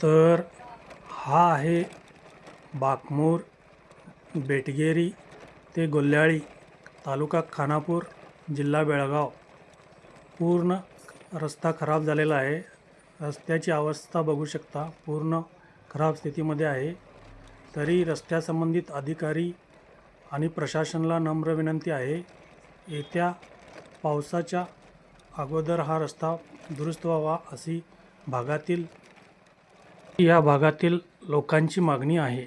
तर हा आहे बाकमूर बेटगेरी ते गोल्हाळी, तालुका खानापूर, जिल्हा बेळगाव. पूर्ण रस्ता खराब झालेला आहे. रस्त्याची अवस्था बघू शकता, पूर्ण खराब स्थितीमध्ये आहे. तरी रस्त्यासंबंधित अधिकारी आणि प्रशासनाला नम्र विनंती आहे, येत्या पावसाच्या अगोदर हा रस्ता दुरुस्त व्हावा अशी या भागातील लोकांची मागणी आहे.